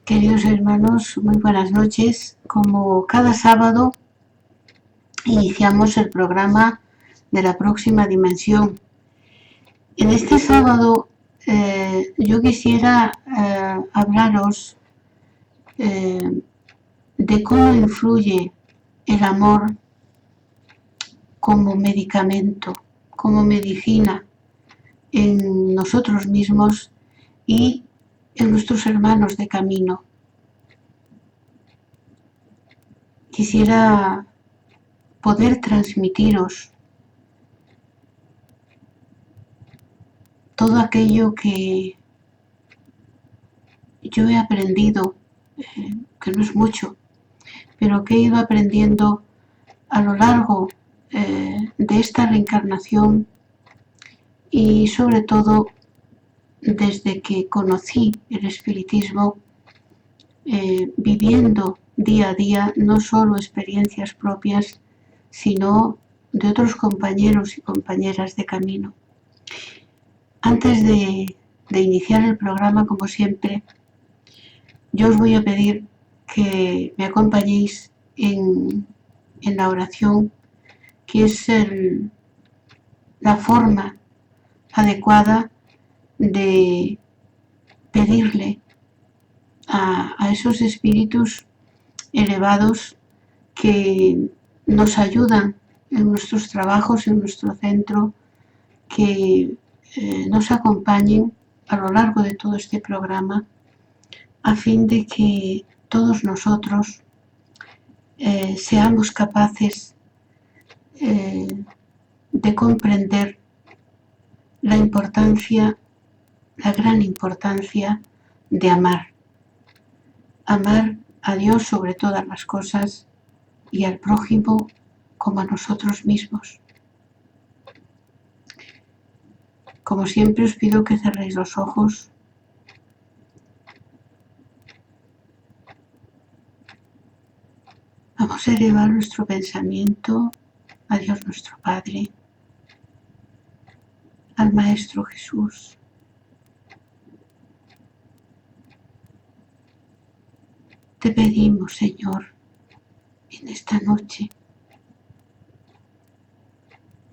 Queridos hermanos, muy buenas noches. Como cada sábado iniciamos el programa de la próxima dimensión. En este sábado yo quisiera hablaros de cómo influye el amor como medicamento, como medicina en nosotros mismos y en nuestros hermanos de camino. Quisiera poder transmitiros todo aquello que yo he aprendido, que no es mucho, pero que he ido aprendiendo a lo largo de esta reencarnación y sobre todo desde que conocí el espiritismo, viviendo día a día no solo experiencias propias, sino de otros compañeros y compañeras de camino. Antes de iniciar el programa, como siempre, yo os voy a pedir que me acompañéis en la oración, que es la forma adecuada de pedirle a esos espíritus elevados que nos ayudan en nuestros trabajos, en nuestro centro, que nos acompañen a lo largo de todo este programa, a fin de que todos nosotros seamos capaces de comprender la importancia, la gran importancia de amar. Amar a Dios sobre todas las cosas y al prójimo como a nosotros mismos. Como siempre os pido que cerréis los ojos. Vamos a elevar nuestro pensamiento a Dios nuestro Padre, al Maestro Jesús. Te pedimos, Señor, en esta noche,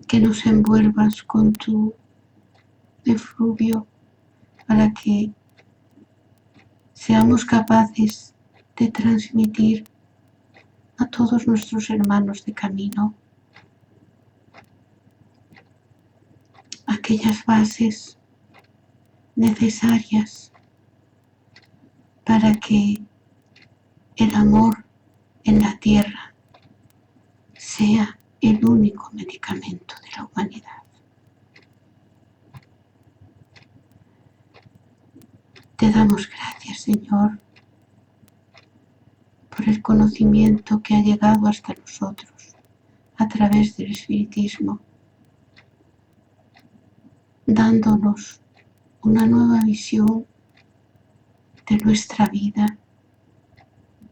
que nos envuelvas con tu efluvio para que seamos capaces de transmitir a todos nuestros hermanos de camino aquellas bases necesarias para que el amor en la tierra sea el único medicamento de la humanidad. Te damos gracias, Señor, por el conocimiento que ha llegado hasta nosotros a través del espiritismo, dándonos una nueva visión de nuestra vida,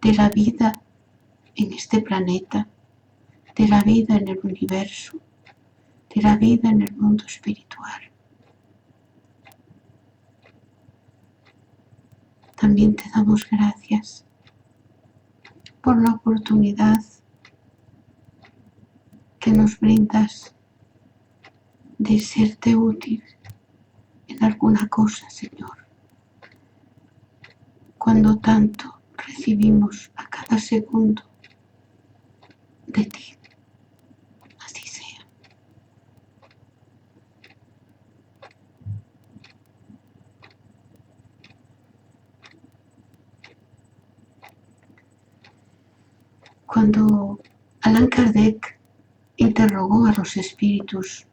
de la vida en este planeta, de la vida en el universo, de la vida en el mundo espiritual. También te damos gracias por la oportunidad que nos brindas de serte útil en alguna cosa, Señor, cuando tanto recibimos a cada segundo de ti. Así sea. Cuando Allan Kardec interrogó a los espíritus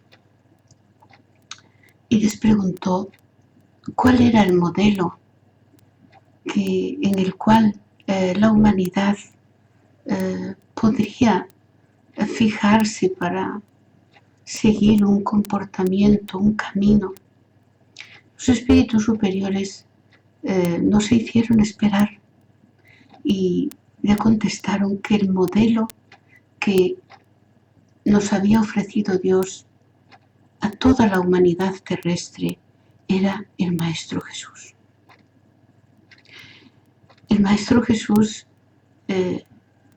y les preguntó cuál era el modelo en el cual la humanidad podría fijarse para seguir un comportamiento, un camino. Los espíritus superiores no se hicieron esperar y le contestaron que el modelo que nos había ofrecido Dios a toda la humanidad terrestre era el Maestro Jesús. El Maestro Jesús,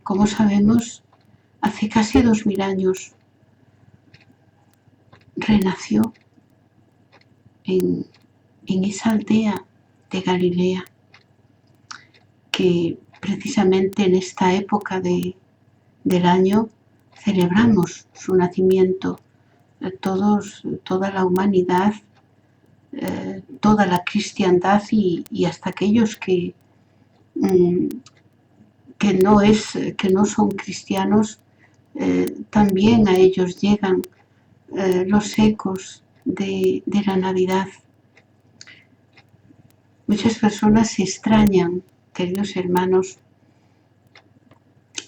como sabemos, hace casi 2000 años renació en esa aldea de Galilea, que precisamente en esta época del año celebramos su nacimiento. Toda la humanidad, toda la cristiandad y hasta aquellos que no son cristianos, también a ellos llegan los ecos de la Navidad. Muchas personas se extrañan, queridos hermanos,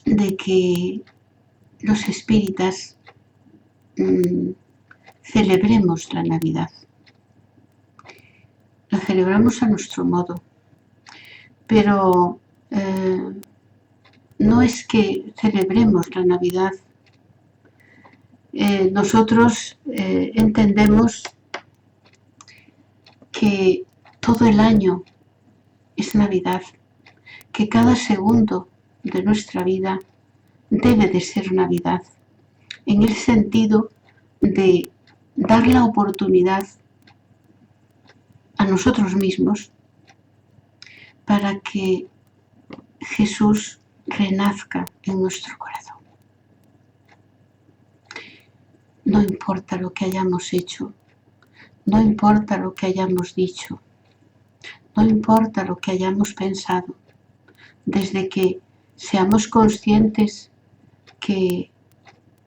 de que los espíritas celebremos la Navidad. La celebramos a nuestro modo, pero no es que celebremos la Navidad. Nosotros entendemos que todo el año es Navidad, que cada segundo de nuestra vida debe de ser Navidad, en el sentido de dar la oportunidad a nosotros mismos para que Jesús renazca en nuestro corazón. No importa lo que hayamos hecho, no importa lo que hayamos dicho, no importa lo que hayamos pensado, desde que seamos conscientes que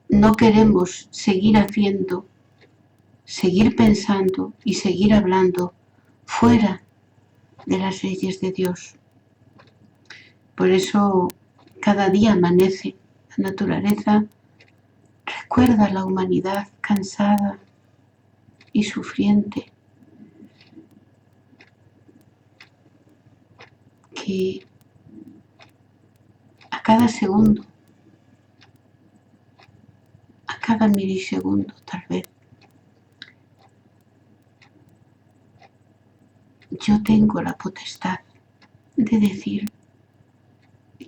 no queremos seguir haciendo, seguir pensando y seguir hablando fuera de las leyes de Dios. Por eso cada día amanece la naturaleza, recuerda a la humanidad cansada y sufriente, que a cada segundo, a cada milisegundo tal vez, yo tengo la potestad de decir,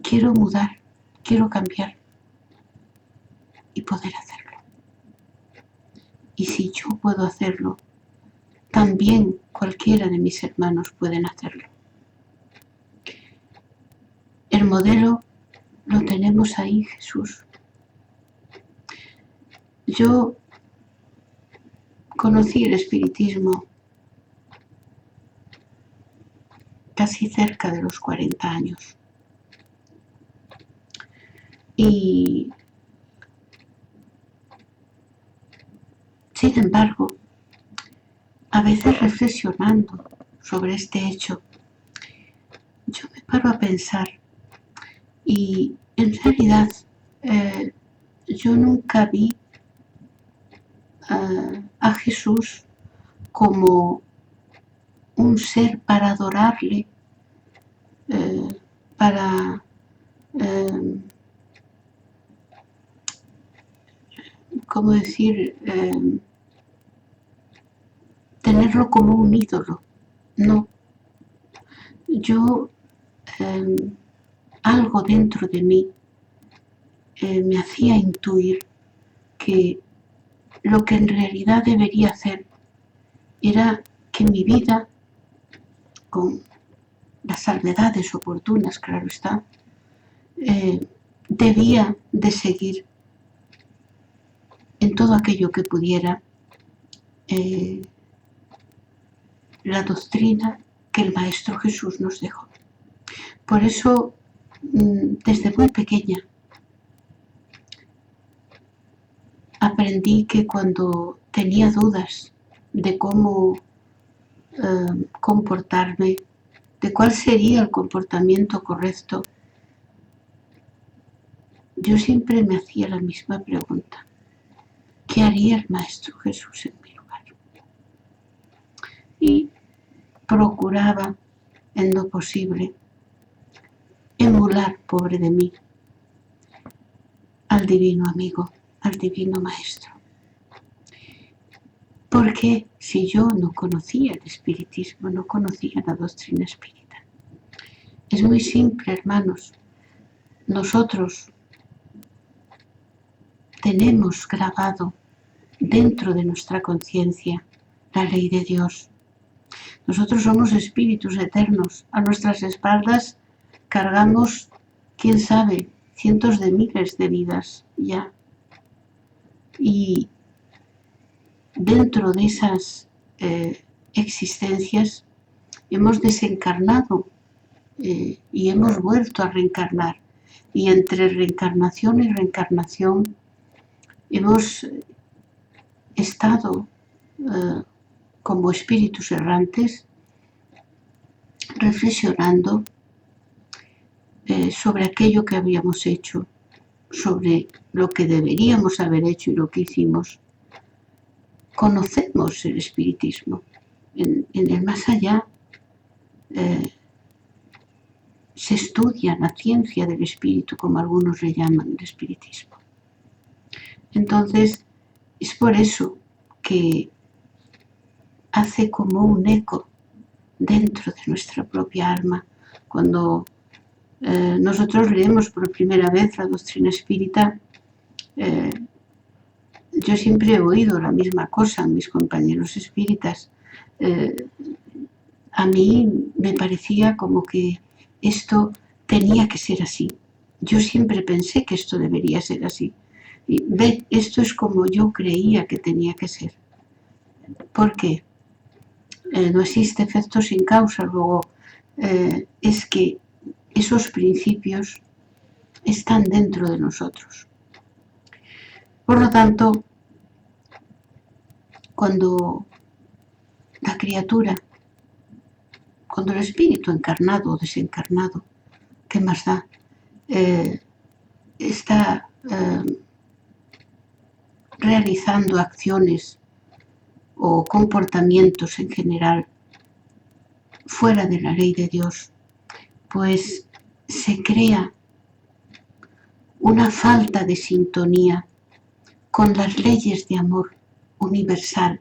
quiero mudar, quiero cambiar y poder hacerlo. Y si yo puedo hacerlo, también cualquiera de mis hermanos pueden hacerlo. El modelo lo tenemos ahí, Jesús. Yo conocí el espiritismo casi cerca de los 40 años. Y sin embargo, a veces reflexionando sobre este hecho, yo me paro a pensar y en realidad yo nunca vi a Jesús como un ser para adorarle, para ¿cómo decir? Tenerlo como un ídolo. No. Yo, algo dentro de mí me hacía intuir que lo que en realidad debería hacer era que mi vida, con las salvedades oportunas, claro está, debía de seguir en todo aquello que pudiera la doctrina que el Maestro Jesús nos dejó. Por eso, desde muy pequeña, aprendí que cuando tenía dudas de cómo comportarme, de cuál sería el comportamiento correcto, yo siempre me hacía la misma pregunta. ¿qué haría el Maestro Jesús en mi lugar? Y procuraba, en lo posible, emular, pobre de mí, al divino amigo, al divino Maestro. Porque si yo no conocía el espiritismo, no conocía la doctrina espírita. Es muy simple, hermanos. Nosotros tenemos grabado dentro de nuestra conciencia la ley de Dios. Nosotros somos espíritus eternos. A nuestras espaldas cargamos, quién sabe, cientos de miles de vidas ya. Y dentro de esas existencias hemos desencarnado y hemos vuelto a reencarnar. Y entre reencarnación y reencarnación hemos estado como espíritus errantes reflexionando sobre aquello que habíamos hecho, sobre lo que deberíamos haber hecho y lo que hicimos. Conocemos el espiritismo. En el más allá se estudia la ciencia del espíritu, como algunos le llaman el espiritismo. Entonces, es por eso que hace como un eco dentro de nuestra propia alma. Cuando nosotros leemos por primera vez la doctrina espírita, yo siempre he oído la misma cosa a mis compañeros espíritas. A mí me parecía como que esto tenía que ser así. Yo siempre pensé que esto debería ser así. Y ve, esto es como yo creía que tenía que ser. ¿Por qué? No existe efecto sin causa. Luego, es que esos principios están dentro de nosotros. Por lo tanto, cuando la criatura, cuando el espíritu encarnado o desencarnado, ¿qué más da? Está realizando acciones o comportamientos en general fuera de la ley de Dios, pues se crea una falta de sintonía con las leyes de amor universal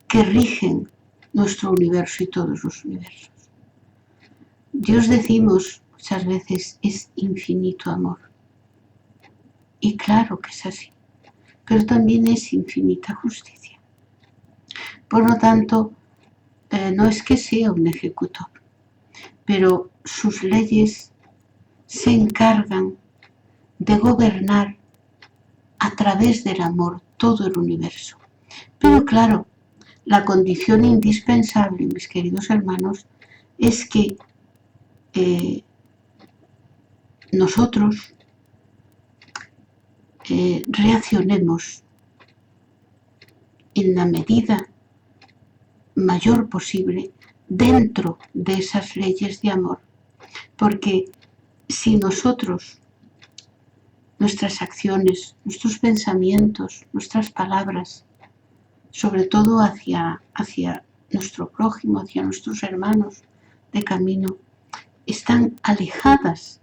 que rigen nuestro universo y todos los universos. Dios, decimos muchas veces, es infinito amor. Y claro que es así, pero también es infinita justicia. Por lo tanto, no es que sea un ejecutor, pero sus leyes se encargan de gobernar a través del amor todo el universo. Pero claro, la condición indispensable, mis queridos hermanos, es que nosotros reaccionemos en la medida mayor posible dentro de esas leyes de amor. Porque si nosotros, nuestras acciones, nuestros pensamientos, nuestras palabras, sobre todo hacia nuestro prójimo, hacia nuestros hermanos de camino, están alejadas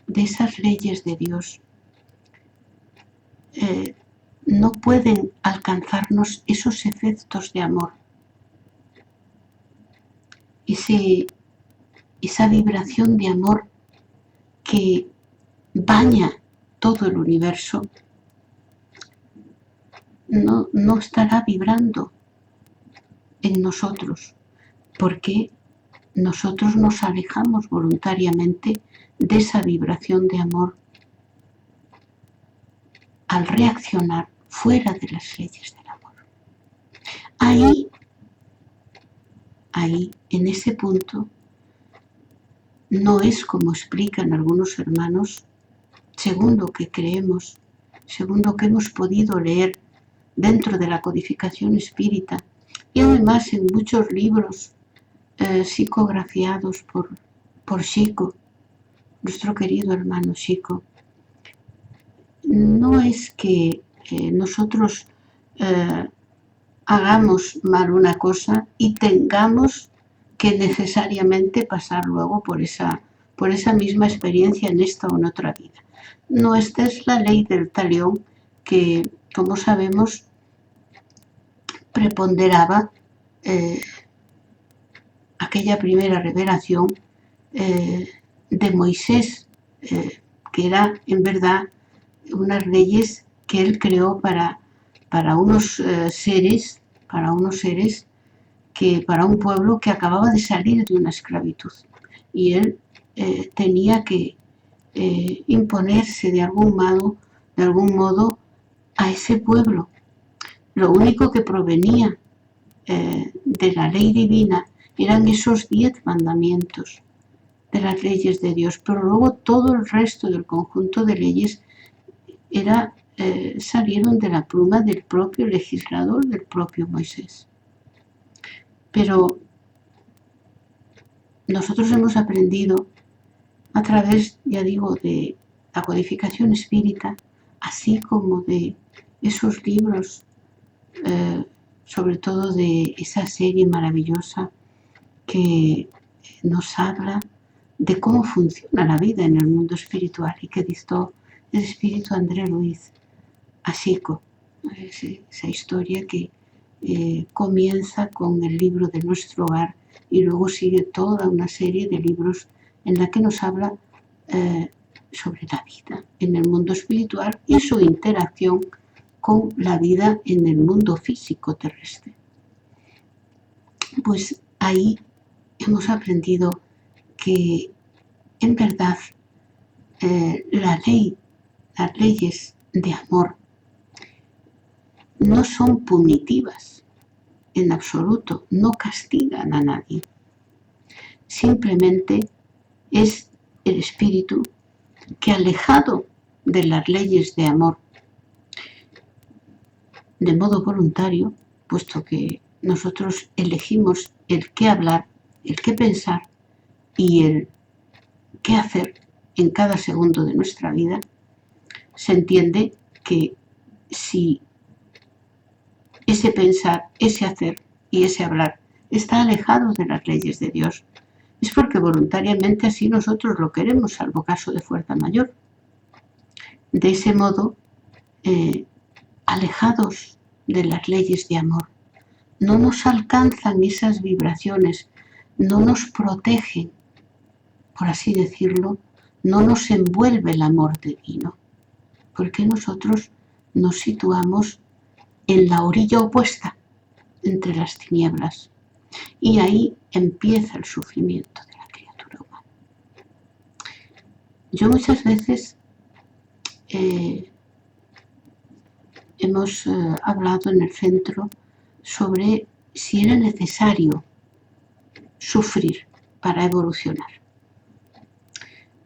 de esas leyes de Dios, no pueden alcanzarnos esos efectos de amor, esa vibración de amor que baña todo el universo, no estará vibrando en nosotros, porque nosotros nos alejamos voluntariamente de esa vibración de amor al reaccionar fuera de las leyes del amor. Ahí, en ese punto, no es como explican algunos hermanos, según lo que creemos, según lo que hemos podido leer dentro de la codificación espírita y además en muchos libros psicografiados por Chico, nuestro querido hermano Chico. No es que nosotros hagamos mal una cosa y tengamos que necesariamente pasar luego por esa misma experiencia en esta o en otra vida. No, esta es la ley del talión que, como sabemos, preponderaba aquella primera revelación de Moisés, que era en verdad unas leyes que él creó para unos seres, para un pueblo que acababa de salir de una esclavitud. Y él tenía que imponerse de algún modo a ese pueblo. Lo único que provenía de la ley divina eran esos 10 mandamientos de las leyes de Dios, pero luego todo el resto del conjunto de leyes salieron de la pluma del propio legislador, del propio Moisés. Pero nosotros hemos aprendido a través, ya digo, de la codificación espírita, así como de esos libros, sobre todo de esa serie maravillosa que nos habla de cómo funciona la vida en el mundo espiritual y que dictó el espíritu André Luiz Asico, esa historia que comienza con el libro de Nuestro Hogar y luego sigue toda una serie de libros en la que nos habla sobre la vida en el mundo espiritual y su interacción con la vida en el mundo físico terrestre. Pues ahí hemos aprendido que en verdad las leyes de amor no son punitivas en absoluto, no castigan a nadie. Simplemente es el espíritu que, alejado de las leyes de amor de modo voluntario, puesto que nosotros elegimos el qué hablar, el qué pensar y el qué hacer en cada segundo de nuestra vida, se entiende que si ese pensar, ese hacer y ese hablar está alejado de las leyes de Dios, es porque voluntariamente así nosotros lo queremos, salvo caso de fuerza mayor. De ese modo, alejados de las leyes de amor, no nos alcanzan esas vibraciones, no nos protegen, por así decirlo, no nos envuelve el amor divino, porque nosotros nos situamos en la orilla opuesta entre las tinieblas y ahí empieza el sufrimiento de la criatura humana. Yo muchas veces hemos hablado en el centro sobre si era necesario sufrir para evolucionar.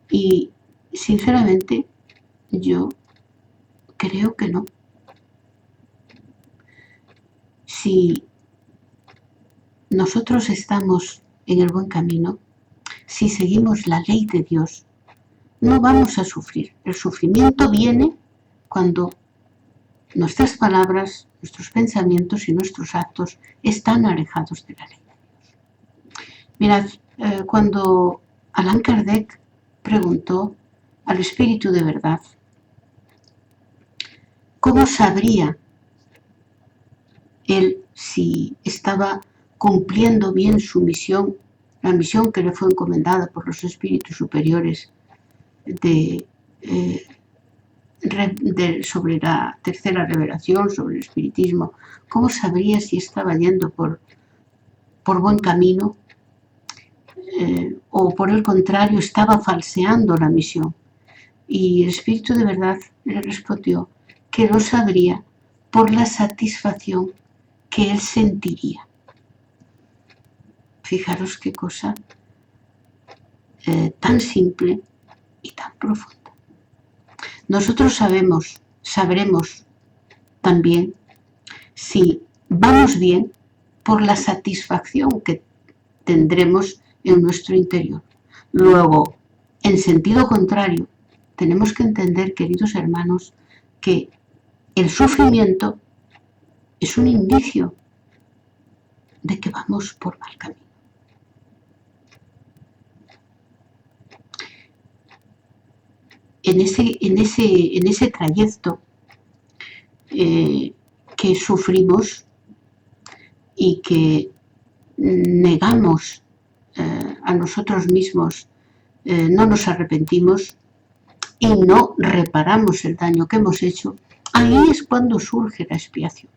Y sinceramente yo creo que no. Si nosotros estamos en el buen camino, si seguimos la ley de Dios, no vamos a sufrir. El sufrimiento viene cuando nuestras palabras, nuestros pensamientos y nuestros actos están alejados de la ley de Dios. Mirad, cuando Allan Kardec preguntó al Espíritu de Verdad cómo sabría él si estaba cumpliendo bien su misión, la misión que le fue encomendada por los espíritus superiores sobre la tercera revelación, sobre el espiritismo, ¿cómo sabría si estaba yendo por buen camino o por el contrario estaba falseando la misión? Y el Espíritu de Verdad le respondió que lo sabría por la satisfacción que él sentiría. Fijaros qué cosa tan simple y tan profunda. Nosotros sabremos también si vamos bien por la satisfacción que tendremos en nuestro interior. Luego, en sentido contrario, tenemos que entender, queridos hermanos, que el sufrimiento es un indicio de que vamos por mal camino. En ese trayecto que sufrimos y que negamos a nosotros mismos, no nos arrepentimos y no reparamos el daño que hemos hecho, ahí es cuando surge la expiación,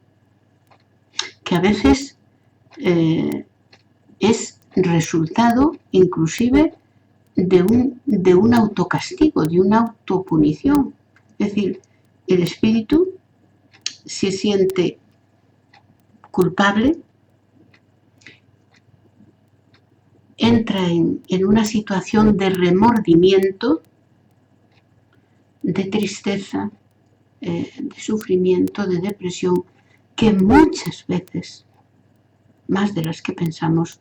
que a veces es resultado inclusive de un autocastigo, de una autopunición. Es decir, el espíritu se siente culpable, entra en una situación de remordimiento, de tristeza, de sufrimiento, de depresión, que muchas veces, más de las que pensamos,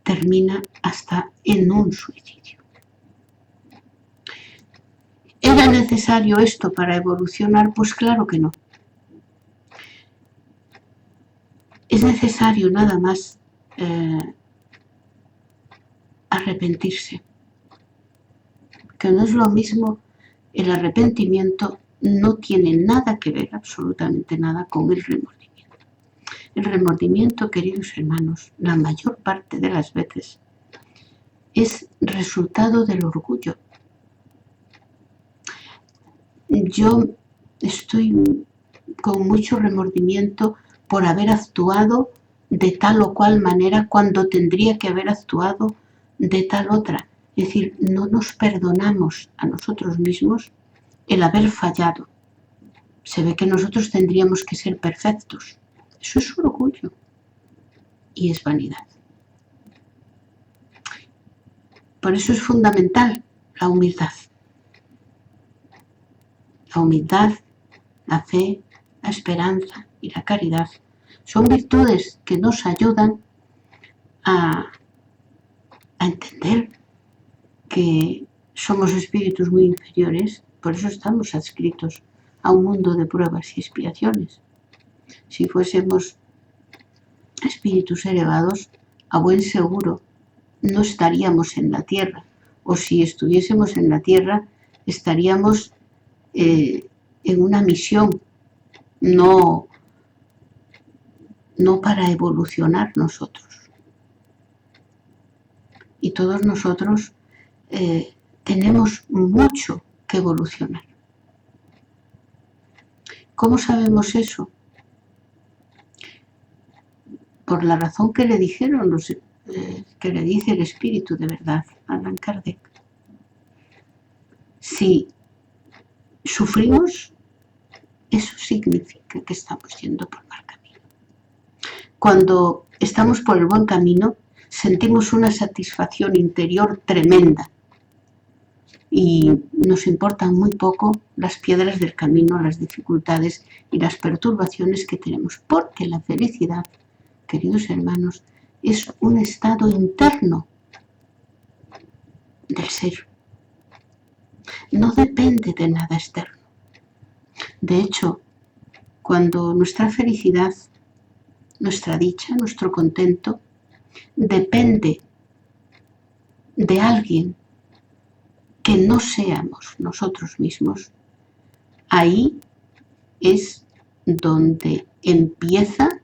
termina hasta en un suicidio. ¿Era necesario esto para evolucionar? Pues claro que no. Es necesario nada más arrepentirse, que no es lo mismo. El arrepentimiento no tiene nada que ver, absolutamente nada, con el remordimiento. El remordimiento, queridos hermanos, la mayor parte de las veces es resultado del orgullo. Yo estoy con mucho remordimiento por haber actuado de tal o cual manera cuando tendría que haber actuado de tal otra. Es decir, no nos perdonamos a nosotros mismos el haber fallado. Se ve que nosotros tendríamos que ser perfectos. Eso es orgullo y es vanidad. Por eso es fundamental la humildad. La humildad, la fe, la esperanza y la caridad son virtudes que nos ayudan a entender que somos espíritus muy inferiores, por eso estamos adscritos a un mundo de pruebas y expiaciones. Si fuésemos espíritus elevados, a buen seguro no estaríamos en la tierra, o si estuviésemos en la tierra, estaríamos en una misión, no para evolucionar nosotros. Y todos nosotros tenemos mucho que evolucionar. ¿Cómo sabemos eso? Por la razón que le dijeron que le dice el espíritu de verdad, Allan Kardec. Si sufrimos, eso significa que estamos yendo por mal camino. Cuando estamos por el buen camino, sentimos una satisfacción interior tremenda y nos importan muy poco las piedras del camino, las dificultades y las perturbaciones que tenemos, porque la felicidad, queridos hermanos, es un estado interno del ser. No depende de nada externo. De hecho, cuando nuestra felicidad, nuestra dicha, nuestro contento, depende de alguien que no seamos nosotros mismos, ahí es donde empieza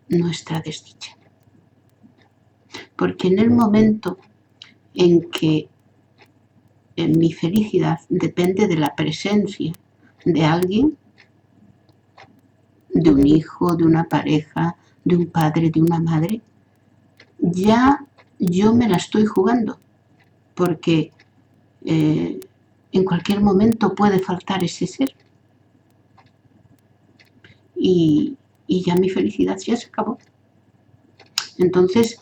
nuestra desdicha. Porque en el momento en que mi felicidad depende de la presencia de alguien, de un hijo, de una pareja, de un padre, de una madre, ya yo me la estoy jugando, porque en cualquier momento puede faltar ese ser y ya mi felicidad ya se acabó. Entonces,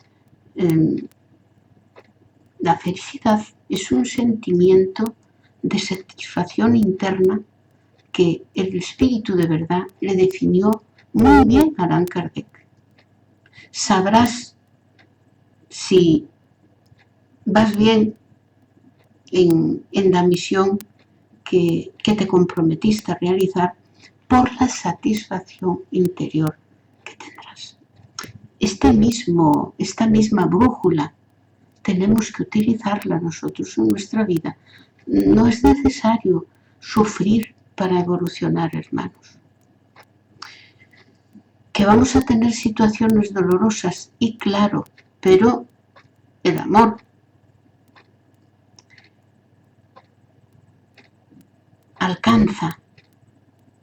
la felicidad es un sentimiento de satisfacción interna que el espíritu de verdad le definió muy bien a Allan Kardec. Sabrás si vas bien en la misión que te comprometiste a realizar por la satisfacción interior que tendrás. Esta misma brújula tenemos que utilizarla nosotros en nuestra vida. No es necesario sufrir para evolucionar, hermanos. Que vamos a tener situaciones dolorosas, y claro, pero el amor alcanza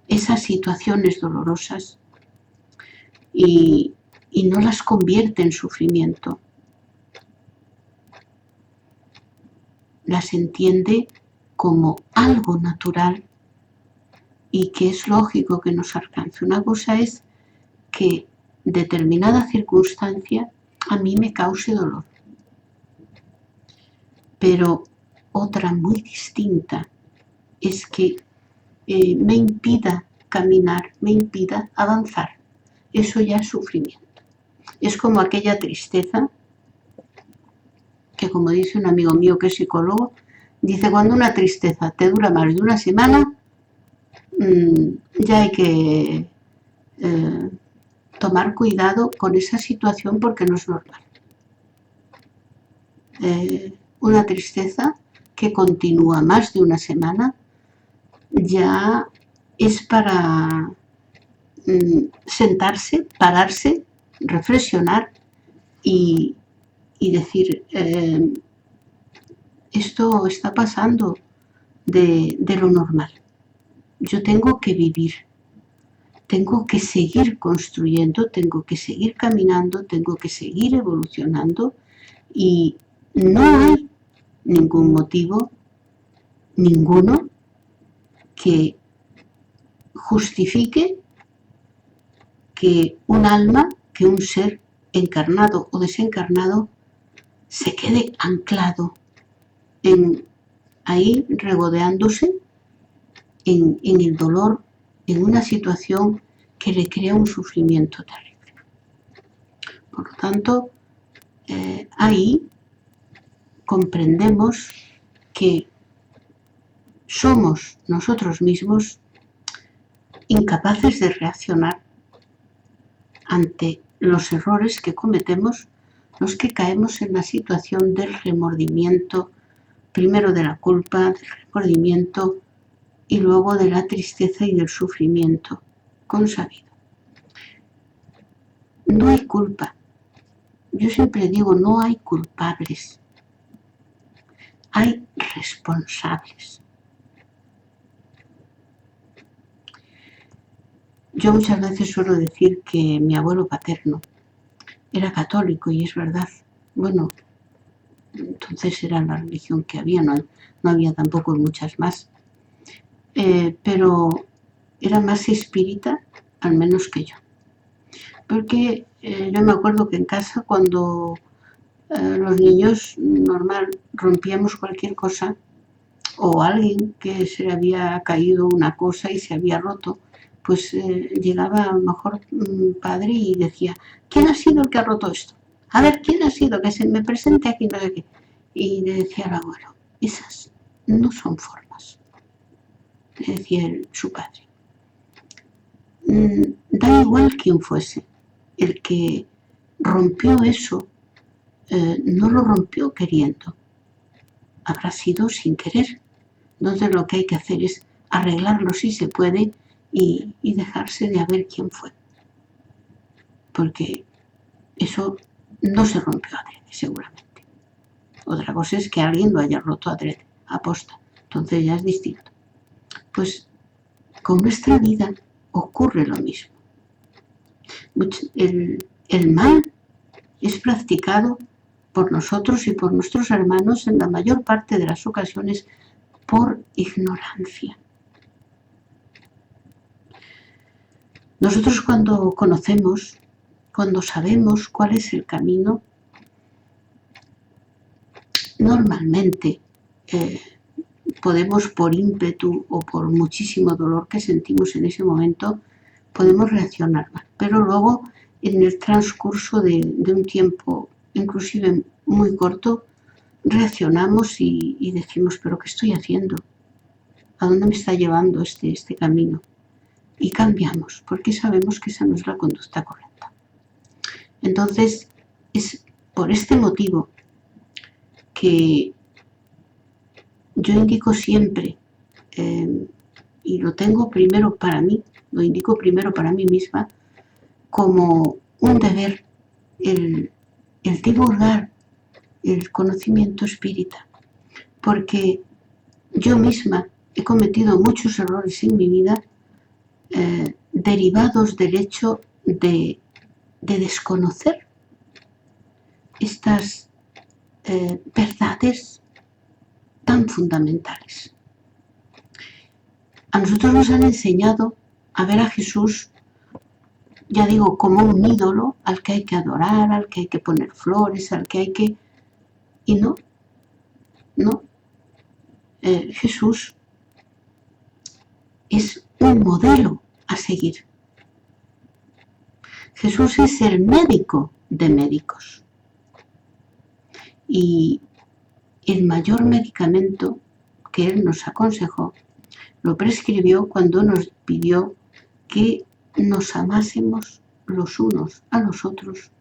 esas situaciones dolorosas y no las convierte en sufrimiento. Las entiende como algo natural y que es lógico que nos alcance. Una cosa es que determinada circunstancia a mí me cause dolor, pero otra muy distinta es que me impida caminar, me impida avanzar. Eso ya es sufrimiento. Es como aquella tristeza que, como dice un amigo mío que es psicólogo, dice, cuando una tristeza te dura más de una semana, ya hay que tomar cuidado con esa situación porque no es normal. Una tristeza que continúa más de una semana ya es para sentarse, pararse, reflexionar y decir, esto está pasando de lo normal. Yo tengo que vivir, tengo que seguir construyendo, tengo que seguir caminando, tengo que seguir evolucionando y no hay ningún motivo, ninguno, que justifique que un alma, que un ser encarnado o desencarnado se quede anclado ahí regodeándose en el dolor, en una situación que le crea un sufrimiento terrible. Por lo tanto, ahí comprendemos que somos nosotros mismos incapaces de reaccionar ante los errores que cometemos, los que caemos en la situación del remordimiento, primero de la culpa, del remordimiento y luego de la tristeza y del sufrimiento consabido. No hay culpa. Yo siempre digo, no hay culpables. Hay responsables. Yo muchas veces suelo decir que mi abuelo paterno era católico y es verdad. Bueno, entonces era la religión que había, no había tampoco muchas más. Pero era más espírita, al menos que yo. Porque yo me acuerdo que en casa cuando los niños normal rompíamos cualquier cosa o alguien que se le había caído una cosa y se había roto, pues llegaba a lo mejor un padre y decía, ¿quién ha sido el que ha roto esto? A ver, ¿quién ha sido? Que se me presente aquí, no sé qué. Y le decía al abuelo, esas no son formas, le decía su padre. Da igual quién fuese, el que rompió eso, no lo rompió queriendo, habrá sido sin querer. Entonces lo que hay que hacer es arreglarlo si se puede y dejarse de a ver quién fue. Porque eso no se rompió adrede, seguramente. Otra cosa es que alguien lo haya roto adrede, aposta. Entonces ya es distinto. Pues con nuestra vida ocurre lo mismo. El mal es practicado por nosotros y por nuestros hermanos en la mayor parte de las ocasiones por ignorancia. Nosotros cuando conocemos, cuando sabemos cuál es el camino, normalmente podemos, por ímpetu o por muchísimo dolor que sentimos en ese momento, podemos reaccionar mal. Pero luego, en el transcurso de un tiempo, inclusive muy corto, reaccionamos y decimos, ¿pero qué estoy haciendo? ¿A dónde me está llevando este camino? Y cambiamos, porque sabemos que esa no es la conducta correcta. Entonces, es por este motivo que yo indico siempre, y lo tengo primero para mí, lo indico primero para mí misma, como un deber el divulgar el conocimiento espírita, porque yo misma he cometido muchos errores en mi vida derivados del hecho de desconocer estas verdades tan fundamentales. A nosotros nos han enseñado a ver a Jesús, ya digo, como un ídolo al que hay que adorar, al que hay que poner flores, al que hay que... Y no. Jesús es un modelo a seguir. Jesús es el médico de médicos. Y el mayor medicamento que Él nos aconsejó lo prescribió cuando nos pidió que nos amásemos los unos a los otros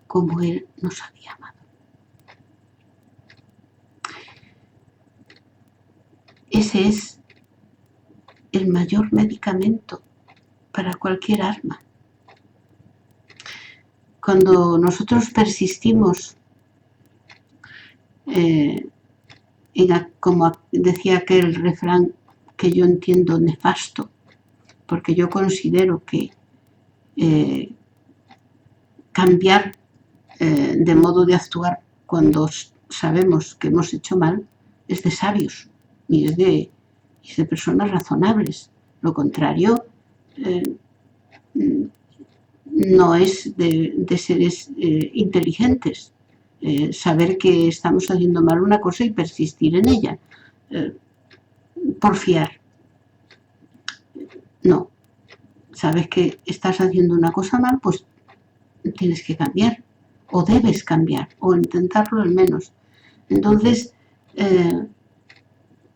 como Él nos había amado. Ese es el mayor medicamento para cualquier alma. Cuando nosotros persistimos, como decía aquel refrán que yo entiendo nefasto, porque yo considero que cambiar de modo de actuar cuando sabemos que hemos hecho mal es de sabios y es de personas razonables. Lo contrario no es de seres inteligentes. Saber que estamos haciendo mal una cosa y persistir en ella. Porfiar. No. Sabes que estás haciendo una cosa mal, pues tienes que cambiar. O debes cambiar. O intentarlo al menos. Entonces,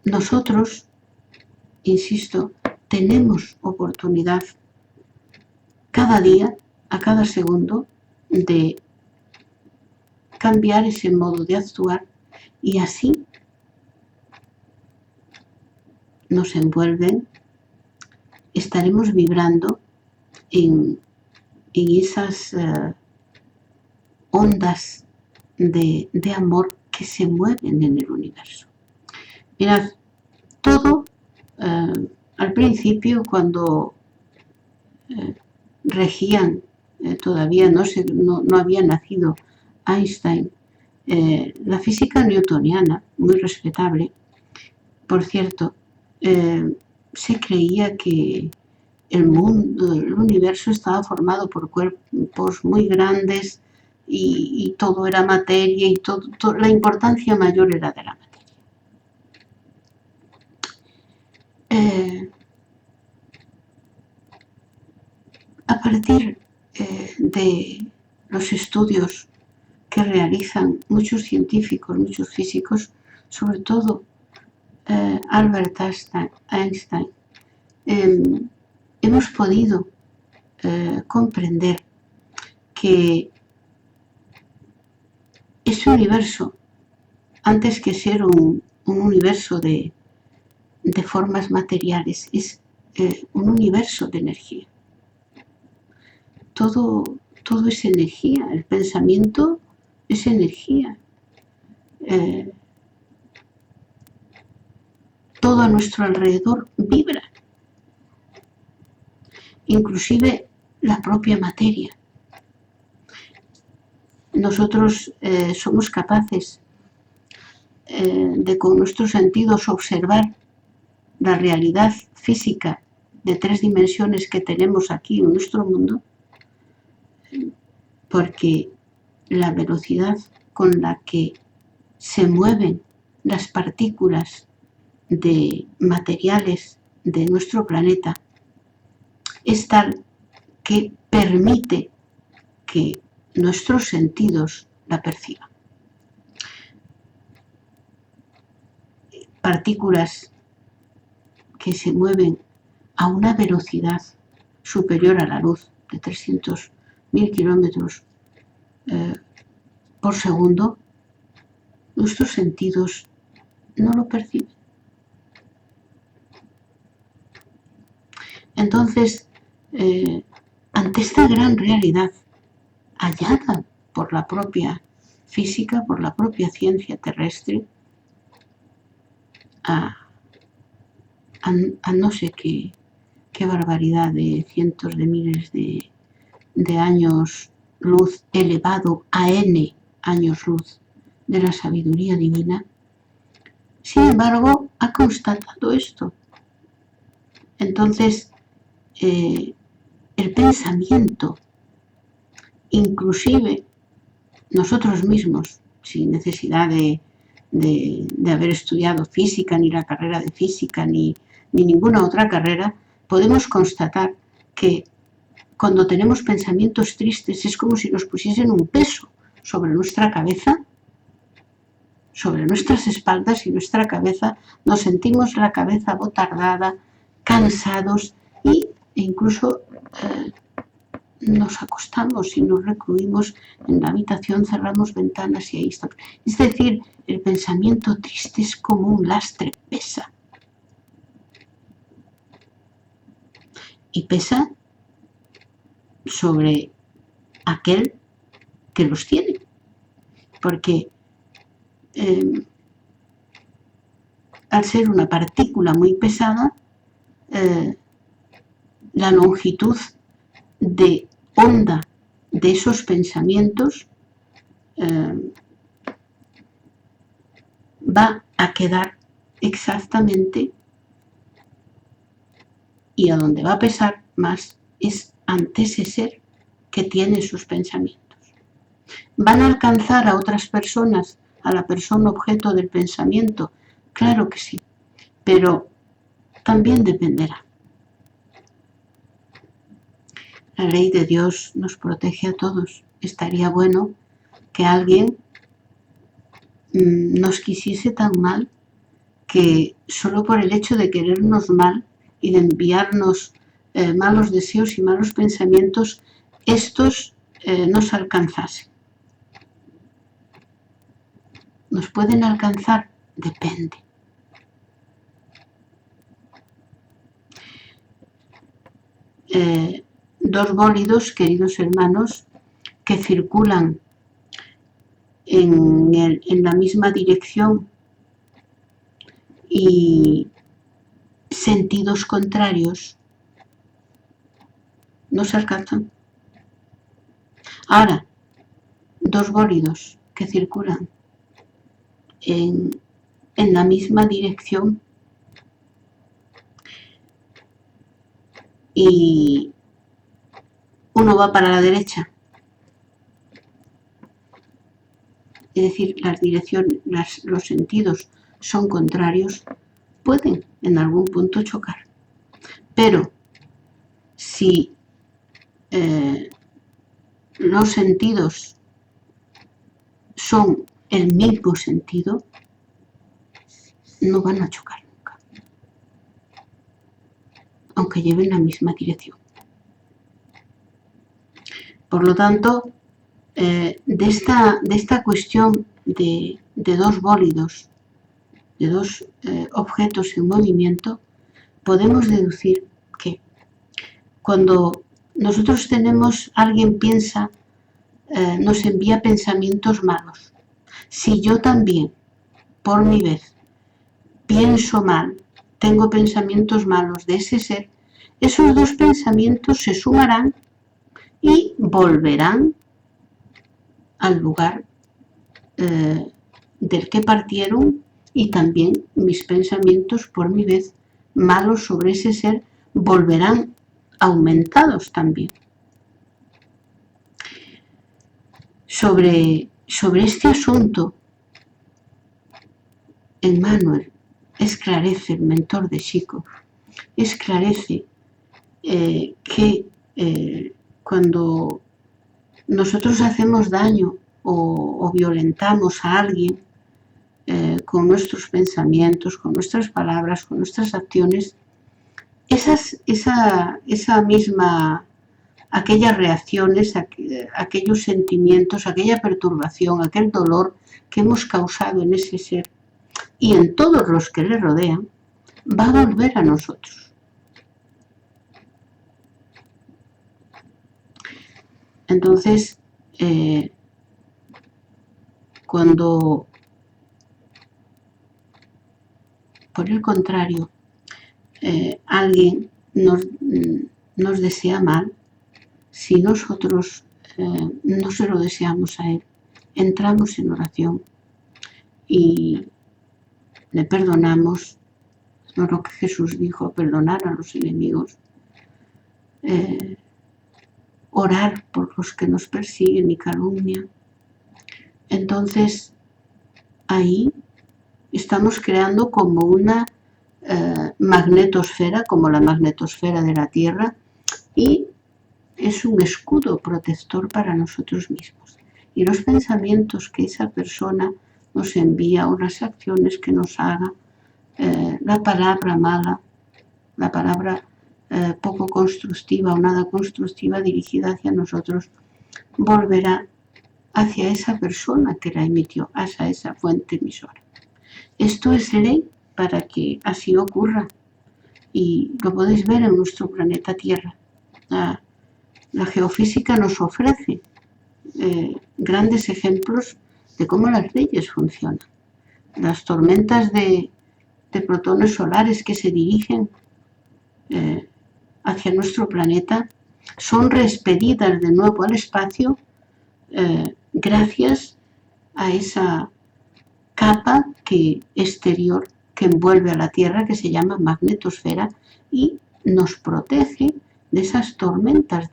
nosotros, insisto, tenemos oportunidad cada día, a cada segundo, de cambiar ese modo de actuar y así nos envuelven, estaremos vibrando en esas ondas de amor que se mueven en el universo. Mirad, todo al principio cuando regían, todavía no había nacido Einstein, la física newtoniana, muy respetable, por cierto, se creía que el mundo, el universo estaba formado por cuerpos muy grandes y todo era materia y la importancia mayor era de la materia. A partir de los estudios que realizan muchos científicos, muchos físicos, sobre todo Albert Einstein, hemos podido comprender que ese universo, antes que ser un universo de formas materiales, es un universo de energía. Todo es energía, el pensamiento es energía. Todo a nuestro alrededor vibra, inclusive la propia materia. Nosotros somos capaces de con nuestros sentidos observar la realidad física de 3 dimensiones que tenemos aquí en nuestro mundo, porque la velocidad con la que se mueven las partículas de materiales de nuestro planeta es tal que permite que nuestros sentidos la perciban. Partículas que se mueven a una velocidad superior a la luz de 300.000 kilómetros por segundo, nuestros sentidos no lo perciben. Entonces, ante esta gran realidad hallada por la propia física, por la propia ciencia terrestre, a no sé qué barbaridad de cientos de miles de años luz elevado a n años luz de la sabiduría divina, sin embargo, ha constatado esto. Entonces, el pensamiento, inclusive nosotros mismos, sin necesidad de haber estudiado física, ni la carrera de física, ni ninguna otra carrera, podemos constatar que cuando tenemos pensamientos tristes es como si nos pusiesen un peso sobre nuestra cabeza, sobre nuestras espaldas y nuestra cabeza. Nos sentimos la cabeza abotardada, cansados e incluso nos acostamos y nos recluimos en la habitación, cerramos ventanas y ahí estamos. Es decir, el pensamiento triste es como un lastre, pesa. Y pesa sobre aquel que los tiene. Porque al ser una partícula muy pesada, la longitud de onda de esos pensamientos va a quedar exactamente, y a donde va a pesar más es ante ese ser que tiene sus pensamientos. ¿Van a alcanzar a otras personas, a la persona objeto del pensamiento? Claro que sí, pero también dependerá. La ley de Dios nos protege a todos. Estaría bueno que alguien nos quisiese tan mal que solo por el hecho de querernos mal y de enviarnos malos deseos y malos pensamientos, estos nos alcanzasen. ¿Nos pueden alcanzar? Depende. Dos bólidos, queridos hermanos, que circulan en la misma dirección y sentidos contrarios, no se alcanzan. Ahora, dos bólidos que circulan en la misma dirección y uno va para la derecha, es decir, las direcciones, los sentidos son contrarios, pueden en algún punto chocar. Pero si los sentidos son el mismo sentido, no van a chocar nunca, aunque lleven la misma dirección. Por lo tanto, de esta cuestión de dos bólidos, de dos objetos en movimiento, podemos deducir que cuando nosotros alguien piensa, nos envía pensamientos malos. Si yo también, por mi vez, pienso mal, tengo pensamientos malos de ese ser, esos dos pensamientos se sumarán y volverán al lugar del que partieron, y también mis pensamientos, por mi vez, malos sobre ese ser, volverán aumentados también. Sobre este asunto, Emmanuel esclarece, el mentor de Chico, esclarece que cuando nosotros hacemos daño o violentamos a alguien con nuestros pensamientos, con nuestras palabras, con nuestras acciones, esa misma, aquellas reacciones, aquellos sentimientos, aquella perturbación, aquel dolor que hemos causado en ese ser y en todos los que le rodean, va a volver a nosotros. Entonces, cuando, por el contrario, alguien nos desea mal, si nosotros no se lo deseamos a él, entramos en oración y le perdonamos, no lo que Jesús dijo, perdonar a los enemigos, orar por los que nos persiguen y calumnian. Entonces, ahí estamos creando como una magnetosfera, como la magnetosfera de la Tierra, y es un escudo protector para nosotros mismos. Y los pensamientos que esa persona nos envía o las acciones que nos haga, la palabra mala, la palabra poco constructiva o nada constructiva dirigida hacia nosotros, volverá hacia esa persona que la emitió, hacia esa fuente emisora. Esto es ley para que así ocurra y lo podéis ver en nuestro planeta Tierra. La geofísica nos ofrece grandes ejemplos de cómo las leyes funcionan. Las tormentas de protones solares que se dirigen hacia nuestro planeta son reexpedidas de nuevo al espacio gracias a esa capa exterior que envuelve a la Tierra, que se llama magnetosfera, y nos protege de esas tormentas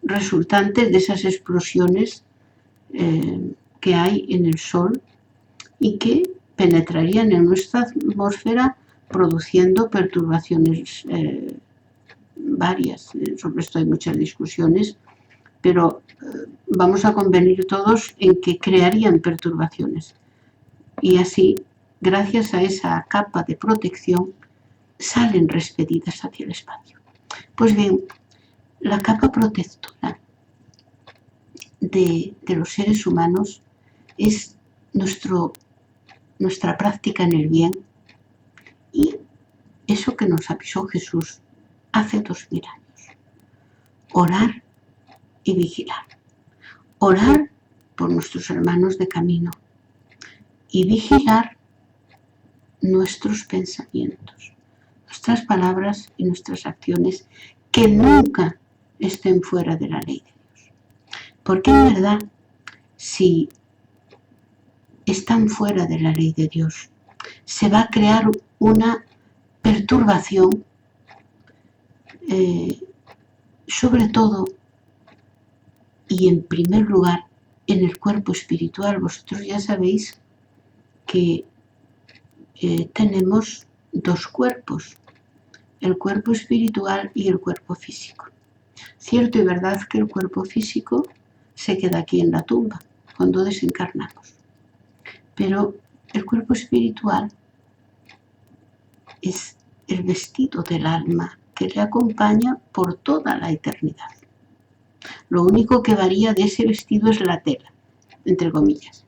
resultantes de esas explosiones que hay en el Sol y que penetrarían en nuestra atmósfera produciendo perturbaciones varias. Sobre esto hay muchas discusiones, pero vamos a convenir todos en que crearían perturbaciones. Y así, gracias a esa capa de protección, salen respedidas hacia el espacio. Pues bien, la capa protectora de los seres humanos es nuestra práctica en el bien y eso que nos avisó Jesús hace 2000 años. Orar y vigilar. Orar por nuestros hermanos de camino y vigilar nuestros pensamientos, nuestras palabras y nuestras acciones que nunca estén fuera de la ley de Dios. Porque en verdad, si están fuera de la ley de Dios, se va a crear una perturbación, sobre todo y en primer lugar en el cuerpo espiritual. Vosotros ya sabéis que tenemos dos cuerpos, el cuerpo espiritual y el cuerpo físico. Cierto y verdad que el cuerpo físico se queda aquí en la tumba cuando desencarnamos, pero el cuerpo espiritual es el vestido del alma que le acompaña por toda la eternidad. Lo único que varía de ese vestido es la tela, entre comillas.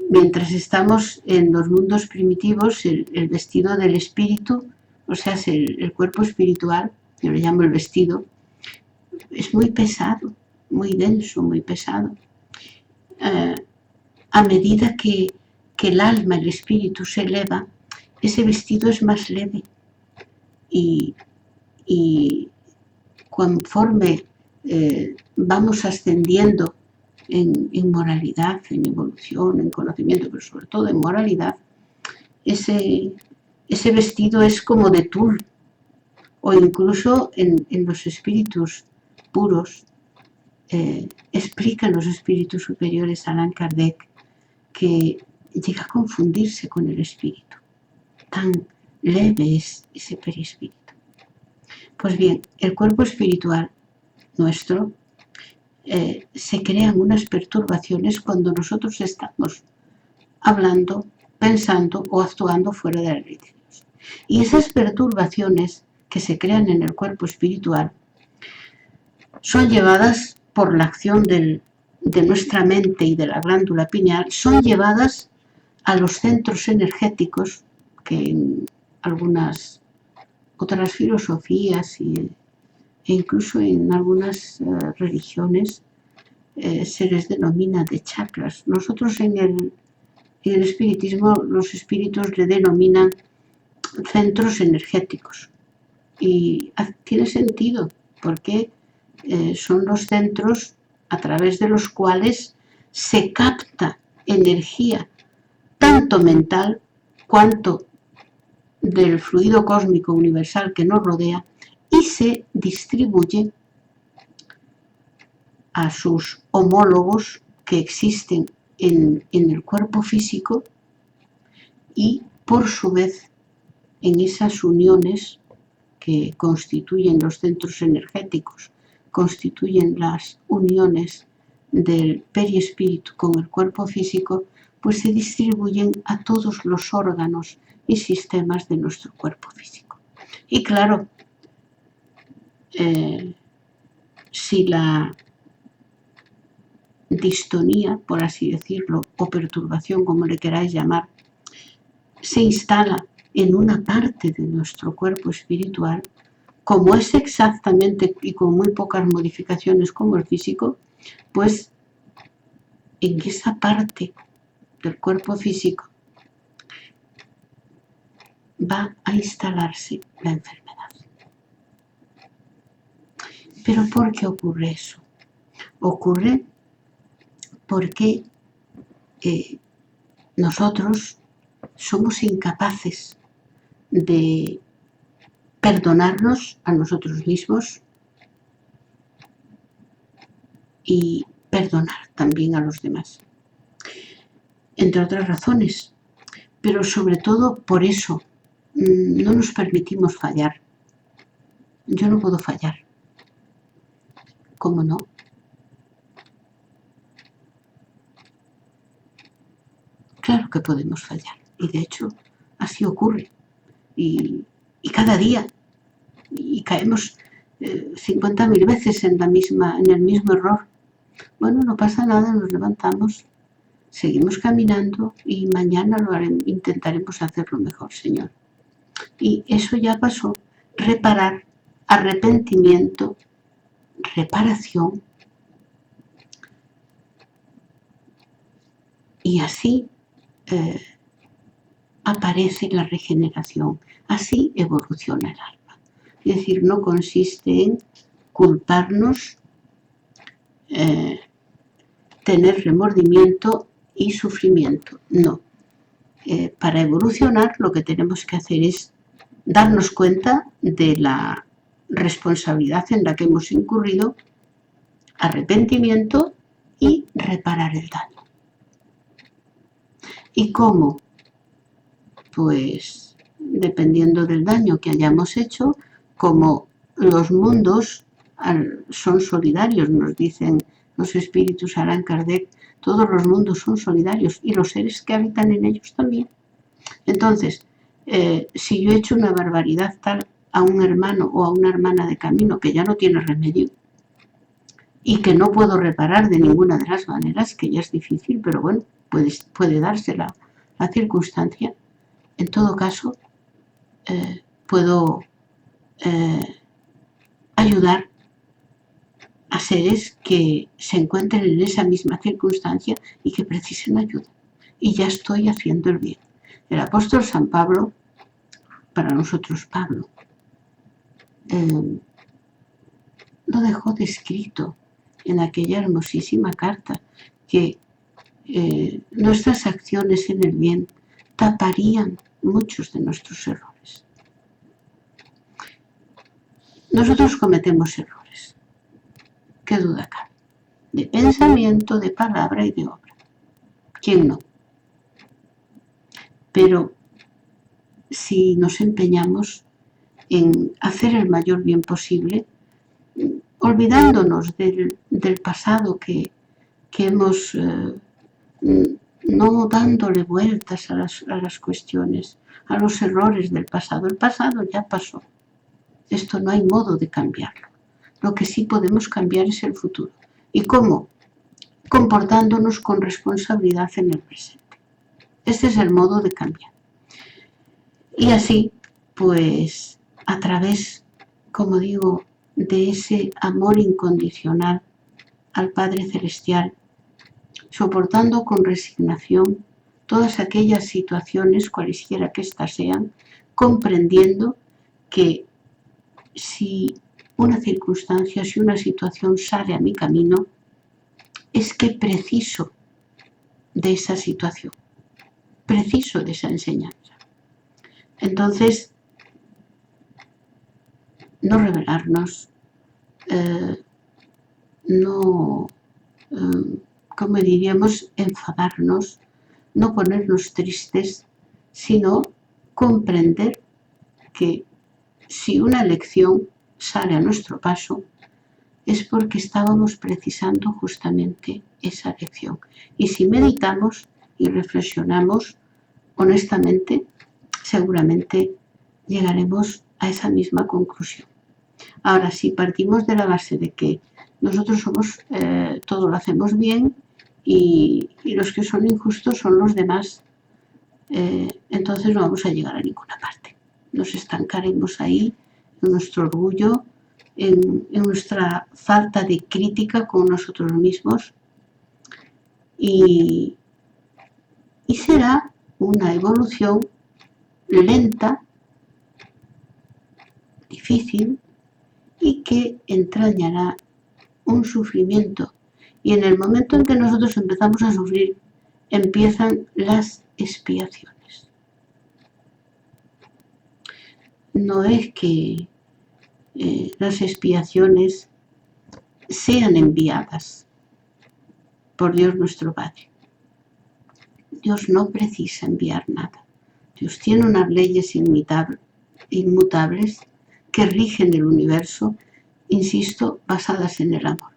Mientras estamos en los mundos primitivos, el vestido del espíritu, o sea, el cuerpo espiritual, yo le llamo el vestido, es muy pesado, muy denso, muy pesado. A medida que el alma, el espíritu se eleva, ese vestido es más leve y conforme vamos ascendiendo en moralidad, en evolución, en conocimiento, pero sobre todo en moralidad, ese vestido es como de tul, o incluso en los espíritus puros, explican los espíritus superiores, Allan Kardec, que llega a confundirse con el espíritu. Tan leve es ese perispíritu. Pues bien, el cuerpo espiritual nuestro se crean unas perturbaciones cuando nosotros estamos hablando, pensando o actuando fuera de la ley de Dios. Y esas perturbaciones que se crean en el cuerpo espiritual son llevadas por la acción de nuestra mente y de la glándula pineal, son llevadas a los centros energéticos que en algunas otras filosofías e incluso en algunas religiones se les denomina de chakras. Nosotros en el espiritismo los espíritus le denominan centros energéticos y tiene sentido porque son los centros a través de los cuales se capta energía tanto mental cuanto del fluido cósmico universal que nos rodea y se distribuye a sus homólogos que existen en el cuerpo físico y por su vez en esas uniones que constituyen los centros energéticos, constituyen las uniones del perispíritu con el cuerpo físico, pues se distribuyen a todos los órganos y sistemas de nuestro cuerpo físico. Y claro, si la distonía, por así decirlo, o perturbación, como le queráis llamar, se instala en una parte de nuestro cuerpo espiritual, como es exactamente y con muy pocas modificaciones como el físico, pues en esa parte del cuerpo físico va a instalarse la enfermedad. ¿Pero por qué ocurre eso? Ocurre porque nosotros somos incapaces de perdonarnos a nosotros mismos y perdonar también a los demás, entre otras razones, pero sobre todo por eso no nos permitimos fallar. Yo no puedo fallar. ¿Cómo no? Claro que podemos fallar y de hecho así ocurre y cada día y caemos 50.000 veces en el mismo error. Bueno, no pasa nada, nos levantamos, seguimos caminando y mañana intentaremos hacerlo mejor, Señor. Y eso ya pasó. Reparar, arrepentimiento, reparación. Y así aparece la regeneración. Así evoluciona el alma. Es decir, no consiste en culparnos, tener remordimiento y sufrimiento. No. Para evolucionar lo que tenemos que hacer es darnos cuenta de la responsabilidad en la que hemos incurrido, arrepentimiento y reparar el daño. ¿Y cómo? Pues dependiendo del daño que hayamos hecho, como los mundos son solidarios, nos dicen los espíritus Allan Kardec, todos los mundos son solidarios y los seres que habitan en ellos también. Entonces, si yo he hecho una barbaridad tal a un hermano o a una hermana de camino que ya no tiene remedio y que no puedo reparar de ninguna de las maneras, que ya es difícil, pero bueno, puede darse la circunstancia, en todo caso, puedo ayudar a seres que se encuentren en esa misma circunstancia y que precisen ayuda. Y ya estoy haciendo el bien. El apóstol San Pablo, para nosotros Pablo, lo dejó descrito en aquella hermosísima carta que nuestras acciones en el bien taparían muchos de nuestros errores. Nosotros cometemos errores, qué duda cabe, de pensamiento, de palabra y de obra. ¿Quién no? Pero si nos empeñamos en hacer el mayor bien posible, olvidándonos del pasado que hemos no dándole vueltas a las cuestiones, a los errores del pasado. El pasado ya pasó. Esto no hay modo de cambiarlo. Lo que sí podemos cambiar es el futuro. ¿Y cómo? Comportándonos con responsabilidad en el presente. Este es el modo de cambiar. Y así, pues, a través, como digo, de ese amor incondicional al Padre Celestial, soportando con resignación todas aquellas situaciones, cualesquiera que éstas sean, comprendiendo que si una circunstancia, si una situación sale a mi camino, es que preciso de esa situación, preciso de esa enseñanza. Entonces, no rebelarnos, no, como diríamos, enfadarnos, no ponernos tristes, sino comprender que si una lección sale a nuestro paso es porque estábamos precisando justamente esa lección. Y si meditamos y reflexionamos honestamente, seguramente llegaremos a esa misma conclusión. Ahora, si partimos de la base de que nosotros somos, todo lo hacemos bien y los que son injustos son los demás, entonces no vamos a llegar a ninguna parte. Nos estancaremos ahí en nuestro orgullo, en nuestra falta de crítica con nosotros mismos y será una evolución lenta, difícil y que entrañará un sufrimiento. Y en el momento en que nosotros empezamos a sufrir, empiezan las expiaciones. No es que las expiaciones sean enviadas por Dios nuestro Padre. Dios no precisa enviar nada. Dios tiene unas leyes inmutables que rigen el universo, insisto, basadas en el amor.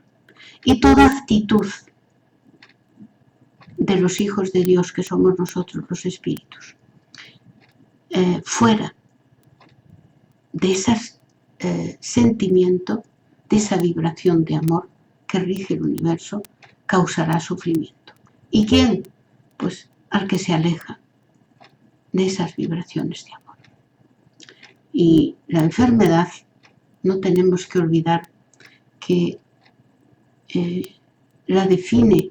Y toda actitud de los hijos de Dios que somos nosotros, los espíritus, fuera de ese sentimiento, de esa vibración de amor que rige el universo, causará sufrimiento. ¿Y quién? Pues al que se aleja de esas vibraciones de amor. Y la enfermedad, no tenemos que olvidar que la define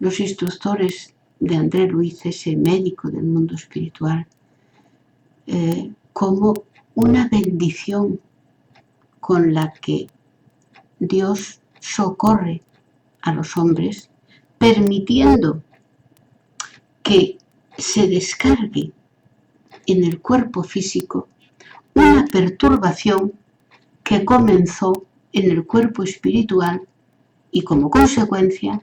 los instructores de André Luiz, ese médico del mundo espiritual, como una bendición con la que Dios socorre a los hombres, permitiendo que se descargue en el cuerpo físico una perturbación que comenzó en el cuerpo espiritual y como consecuencia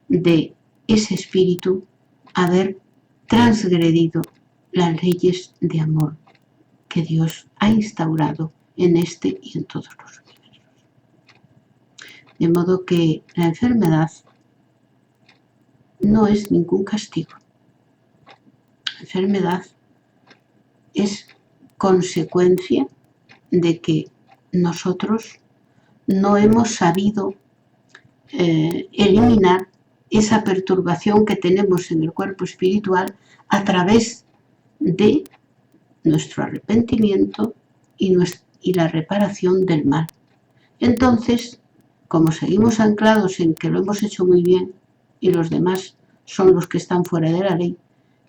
de ese espíritu haber transgredido las leyes de amor que Dios ha instaurado en este y en todos los universos. De modo que la enfermedad no es ningún castigo. La enfermedad es consecuencia de que nosotros no hemos sabido eliminar esa perturbación que tenemos en el cuerpo espiritual a través de nuestro arrepentimiento y la reparación del mal. Entonces, como seguimos anclados en que lo hemos hecho muy bien y los demás son los que están fuera de la ley,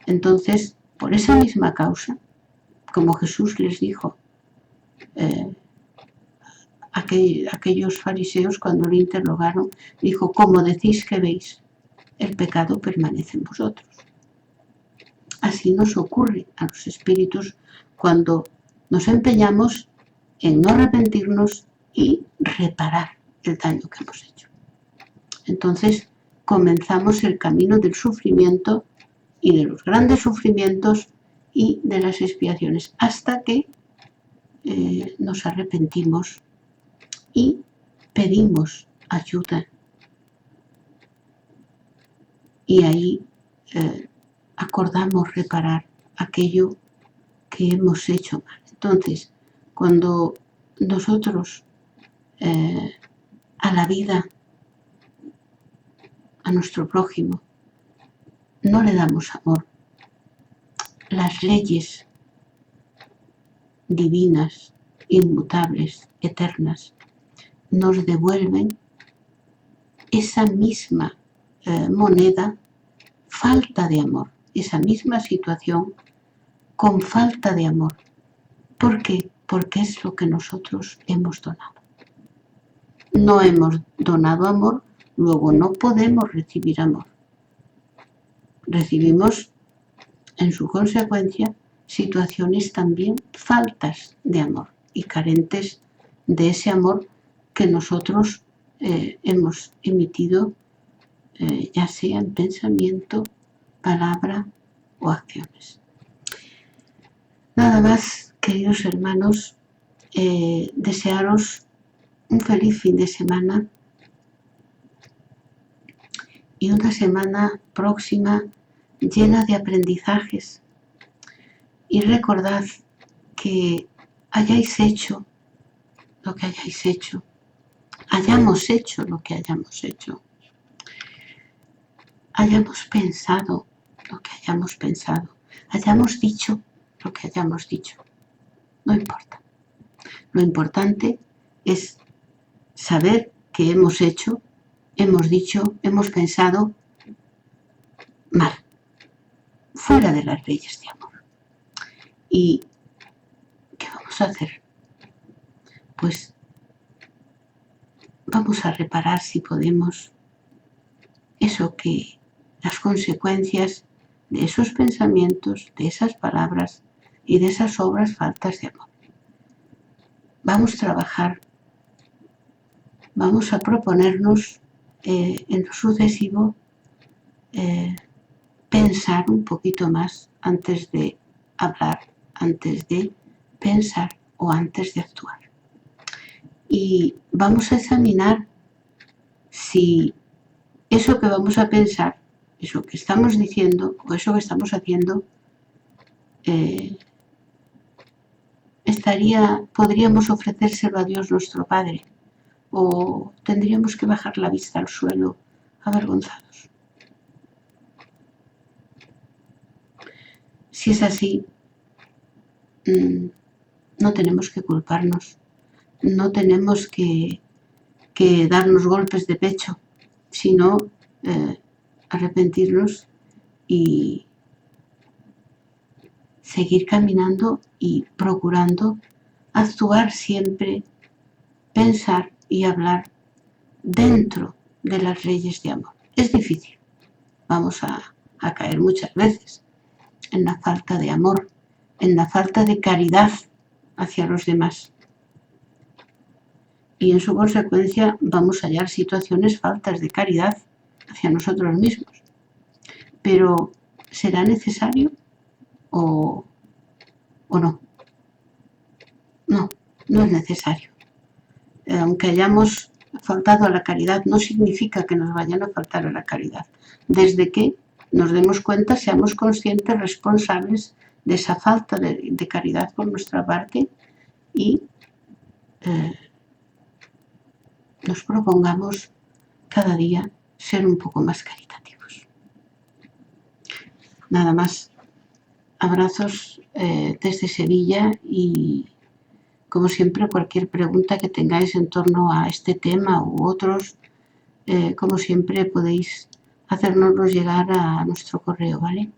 entonces, por esa misma causa, como Jesús les dijo, aquellos fariseos cuando lo interrogaron, dijo, ¿cómo decís que veis? El pecado permanece en vosotros. Así nos ocurre a los espíritus cuando nos empeñamos en no arrepentirnos y reparar el daño que hemos hecho. Entonces comenzamos el camino del sufrimiento y de los grandes sufrimientos y de las expiaciones hasta que nos arrepentimos y pedimos ayuda y ahí acordamos reparar aquello que hemos hecho mal. Entonces, cuando nosotros a la vida, a nuestro prójimo, no le damos amor, las leyes divinas, inmutables, eternas, nos devuelven esa misma moneda, falta de amor, esa misma situación con falta de amor. ¿Por qué? Porque es lo que nosotros hemos donado. No hemos donado amor, luego no podemos recibir amor. Recibimos, en su consecuencia, situaciones también faltas de amor y carentes de ese amor que nosotros hemos emitido, ya sea en pensamiento, palabra o acciones. Nada más, queridos hermanos, desearos un feliz fin de semana y una semana próxima llena de aprendizajes. Y recordad que hayáis hecho lo que hayáis hecho, hayamos hecho lo que hayamos hecho, hayamos pensado lo que hayamos pensado, hayamos dicho lo que hayamos dicho. No importa. Lo importante es saber que hemos hecho, hemos dicho, hemos pensado mal, fuera de las leyes de amor. ¿Y qué vamos a hacer? Pues vamos a reparar, si podemos, eso que las consecuencias de esos pensamientos, de esas palabras y de esas obras faltas de amor. Vamos a trabajar, vamos a proponernos en lo sucesivo pensar un poquito más antes de hablar, antes de pensar o antes de actuar. Y vamos a examinar si eso que vamos a pensar, eso que estamos diciendo o eso que estamos haciendo, podríamos ofrecérselo a Dios nuestro Padre, o tendríamos que bajar la vista al suelo avergonzados. Si es así, no tenemos que culparnos, no tenemos que darnos golpes de pecho, sino arrepentirnos y seguir caminando y procurando actuar siempre, pensar y hablar dentro de las leyes de amor. Es difícil, vamos a caer muchas veces en la falta de amor, en la falta de caridad hacia los demás. Y en su consecuencia vamos a hallar situaciones faltas de caridad hacia nosotros mismos. Pero ¿será necesario o no? No, no es necesario. Aunque hayamos faltado a la caridad, no significa que nos vayan a faltar a la caridad. Desde que nos demos cuenta, seamos conscientes, responsables de esa falta de caridad por nuestra parte y nos propongamos cada día ser un poco más caritativos. Nada más. Abrazos desde Sevilla y, como siempre, cualquier pregunta que tengáis en torno a este tema u otros, como siempre, podéis hacérnoslos llegar a nuestro correo, ¿vale?